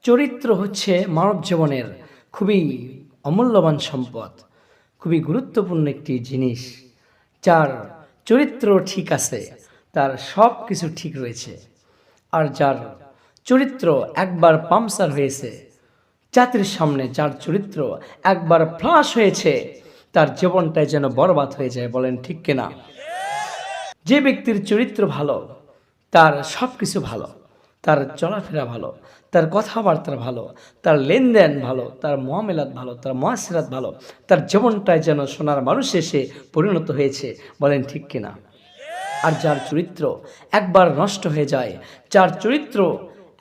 চরিত্র হচ্ছে মানব জীবনের খুবই অমূল্যবান সম্পদ, খুবই গুরুত্বপূর্ণ একটি জিনিস। যার চরিত্র ঠিক আছে তার সব কিছু ঠিক রয়েছে, আর যার চরিত্র একবার পাংচার হয়েছে, জাতির সামনে যার চরিত্র একবার ফ্লাশ হয়েছে, তার জীবনটাই যেন বরবাদ হয়ে যায়। বলেন ঠিক কিনা? যে ব্যক্তির চরিত্র ভালো তার সব কিছু ভালো, তার চলাফেরা ভালো, তার কথাবার্তা ভালো, তার লেনদেন ভালো, তার মুআমেলাত ভালো, তার মুআশিরাত ভালো, তার জীবনটাই যেন সোনার মানুষ এসে পরিণত হয়েছে। বলেন ঠিক কিনা? আর যার চরিত্র একবার নষ্ট হয়ে যায়, যার চরিত্র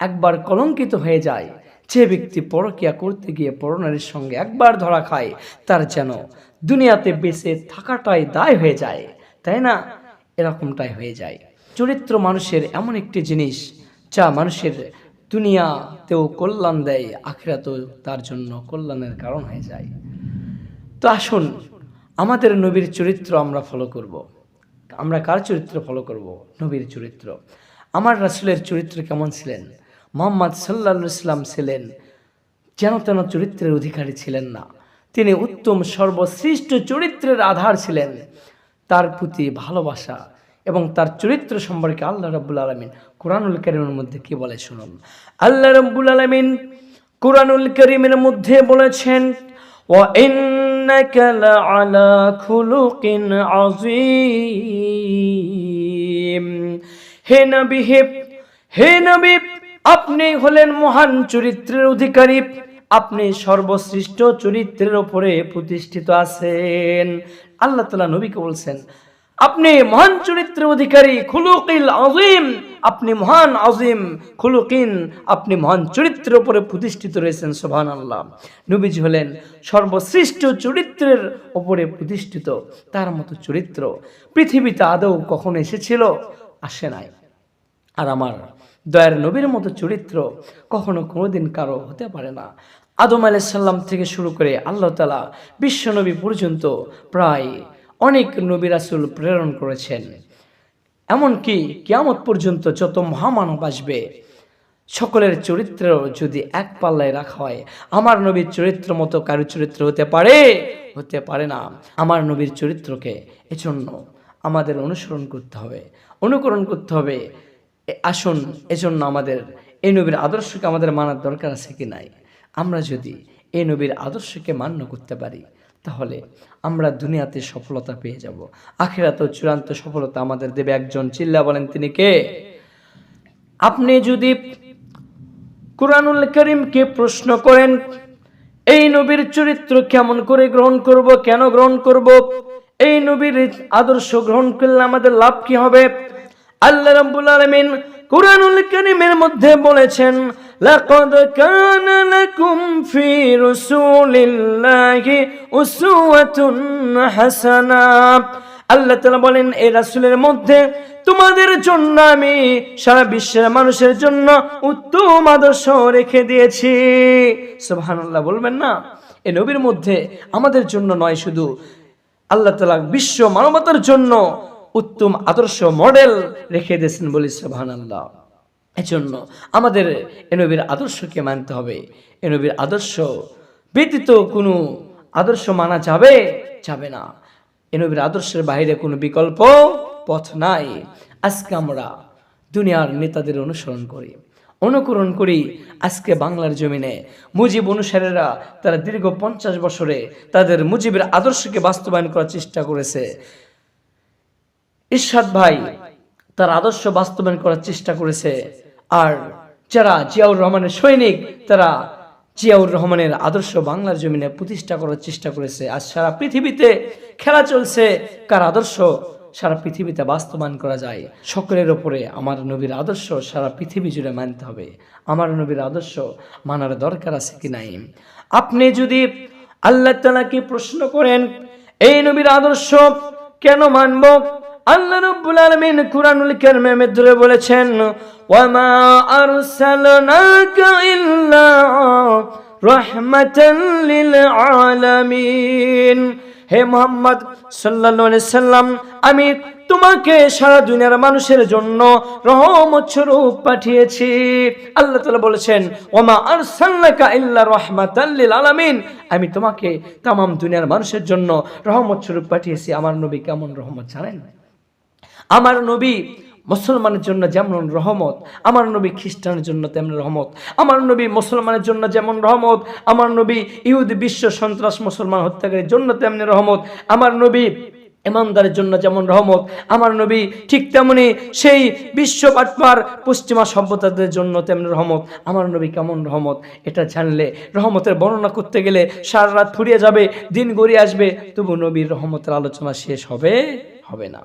একবার কলঙ্কিত হয়ে যায়, যে ব্যক্তি পরকিয়া করতে গিয়ে পরনারীর সঙ্গে একবার ধরা খায়, তার যেন দুনিয়াতে বেঁচে থাকাটাই দায় হয়ে যায়, তাই না? এরকমটাই হয়ে যায়। চরিত্র মানুষের এমন একটি জিনিস যা মানুষের দুনিয়াতেও কল্যাণ দেয়, আখিরাতেও তার জন্য কল্যাণের কারণ হয়ে যায়। তো আসুন আমাদের নবীর চরিত্র আমরা ফলো করব। আমরা কার চরিত্র ফলো করব? নবীর চরিত্র। আমার রাসূলের চরিত্র কেমন ছিলেন? মুহাম্মদ সাল্লাল্লাহু আলাইহি ওয়াসাল্লাম ছিলেন যেন তেন চরিত্রের অধিকারী ছিলেন না, তিনি উত্তম সর্বশ্রেষ্ঠ চরিত্রের আধার ছিলেন। তার প্রতি ভালোবাসা এবং তার চরিত্র সম্পর্কে আল্লাহ রাব্বুল আলামিন কুরআনুল কারীমের মধ্যে কি বলে শুনুন। আল্লাহ রাব্বুল আলামিন কুরআনুল কারীমের মধ্যে বলেছেন, ওয়া ইন্নাকা লাআলা খুলুকিন আযীম। হে নবী, আপনি হলেন মহান চরিত্রের অধিকারী, আপনি সর্বশ্রেষ্ঠ চরিত্রের উপরে প্রতিষ্ঠিত আছেন। আল্লাহ তাআলা নবীকে বলছেন আপনি মহান চরিত্রের অধিকারী, খুলুকিল আযীম, আপনি মহান আযীম খুলুকিন, আপনি মহান চরিত্রের উপরে প্রতিষ্ঠিত রয়েছেন। সুবহানাল্লাহ। নবীজি হলেন সর্বশ্রেষ্ঠ চরিত্রের উপরে প্রতিষ্ঠিত। তার মতো চরিত্র পৃথিবীতে আদৌ কখনো এসেছিল? আসে নাই। আর আমার দয়ার নবীর মতো চরিত্র কখনো কোনোদিন কারো হতে পারে না। আদম আলাইহিস সালাম থেকে শুরু করে আল্লাহ তাআলা বিশ্ব নবী পর্যন্ত প্রায় অনেক নবী রাসূল প্রেরণ করেছেন। এমনকি কিয়ামত পর্যন্ত যত মহামানব আসবে সকলের চরিত্র যদি এক পাল্লায় রাখা হয়, আমার নবীর চরিত্র মতো কারো চরিত্র হতে পারে না। আমার নবীর চরিত্রকে এজন্য আমাদের অনুসরণ করতে হবে, অনুকরণ করতে হবে। আসুন এজন্য আমাদের এই নবীর আদর্শকে আমাদের মানার দরকার আছে কি নাই? আমরা যদি এই নবীর আদর্শকে মান্য করতে পারি তাহলে আমরা দুনিয়াতে সফলতা পেয়ে যাব, আখিরাতেও চূড়ান্ত সফলতা আমাদের দেবে একজন। চিল্লা বলেন তিনি কে? আপনি যদি কুরআনুল কারীমকে প্রশ্ন করেন এই নবীর চরিত্র কেমন করে গ্রহণ করব, কেন গ্রহণ করব, এই নবীর আদর্শ গ্রহণ করলে আমাদের লাভ কি হবে, আল্লাহ রাব্বুল আলামিন কুরআনুল কারীমের মধ্যে বলেছেন, লাকাদ কানা লাকুম ফি রাসূলিল্লাহি উসওয়াতুন হাসানাহ। আল্লাহ তাআলা বলেন এই রাসূলের মধ্যে তোমাদের জন্য আমি সারা বিশ্বের মানুষের জন্য উত্তম আদর্শ রেখে দিয়েছি। সুবহানাল্লাহ বলবেন না? এই নবীর মধ্যে আমাদের জন্য নয়, শুধু আল্লাহ তাআলা বিশ্ব মানবতার জন্য উত্তম আদর্শ মডেল রেখে দিয়েছেন বলি সুবহানাল্লাহ। এজন্য আমাদের এই নবীর আদর্শকে মানতে হবে। এই নবীর আদর্শ ব্যতীত কোনো আদর্শ মানা যাবে না। এই নবীর আদর্শের বাইরে কোনো বিকল্প পথ নাই। আজকে আমরা দুনিয়ার নেতাদের অনুকরণ করি। আজকে বাংলার জমিনে মুজিব অনুসারীরা তারা দীর্ঘ 50 বছরে তাদের মুজিবের আদর্শকে বাস্তবায়ন করার চেষ্টা করেছে। ইরশাদ ভাই তার আদর্শ বাস্তবায়ন করার চেষ্টা করেছে, আর যারা জিয়াউর রহমানের সৈনিক তারা জিয়াউর রহমানের আদর্শ বাংলার জমিনে প্রতিষ্ঠা করার চেষ্টা করেছে। আর সারা পৃথিবীতে খেলা চলছে কার আদর্শ সারা পৃথিবীতে বাস্তবায়ন করা যায়। সকলের উপরে আমার নবীর আদর্শ সারা পৃথিবী জুড়ে মানতে হবে। আমার নবীর আদর্শ মানার দরকার আছে কি নাই? আপনি যদি আল্লাহ তাআলাকে প্রশ্ন করেন এই নবীর আদর্শ কেন মানব, আল্লাহ রাব্বুল আলামিন কুরআনুল কারীমের মধ্যে বলেছেন, ওয়া মা আরসালনাকা ইল্লা রাহমাতাল লিল আলামিন। হে মুহাম্মদ সাল্লাল্লাহু আলাইহি সাল্লাম, আমি তোমাকে সারা দুনিয়ার মানুষের জন্য রহমত স্বরূপ পাঠিয়েছি। আল্লাহ তাআলা বলেছেন, ওমা আরসালনাকা ইল্লা রাহমাতাল লিল আলামিন, আমি তোমাকে তাম দুনিয়ার মানুষের জন্য রহমত স্বরূপ পাঠিয়েছি। আমার নবী কেমন রহমত জানেন? আমার নবী মুসলমানের জন্য যেমন রহমত, আমার নবী খ্রিস্টানের জন্য তেমন রহমত। আমার নবী মুসলমানের জন্য যেমন রহমত, আমার নবী ইহুদি বিশ্ব সন্ত্রাস মুসলমান হত্যাকারীর জন্য তেমনি রহমত। আমার নবী ইমানদারের জন্য যেমন রহমত, আমার নবী ঠিক তেমনি সেই বিশ্ব বাটপার পশ্চিমা সভ্যতাদের জন্য তেমনি রহমত। আমার নবী কেমন রহমত, এটা জানলে রহমতের বর্ণনা করতে গেলে সারা রাত ফুরিয়ে যাবে, দিন গড়িয়ে আসবে, তবু নবীর রহমতের আলোচনা শেষ হবে না।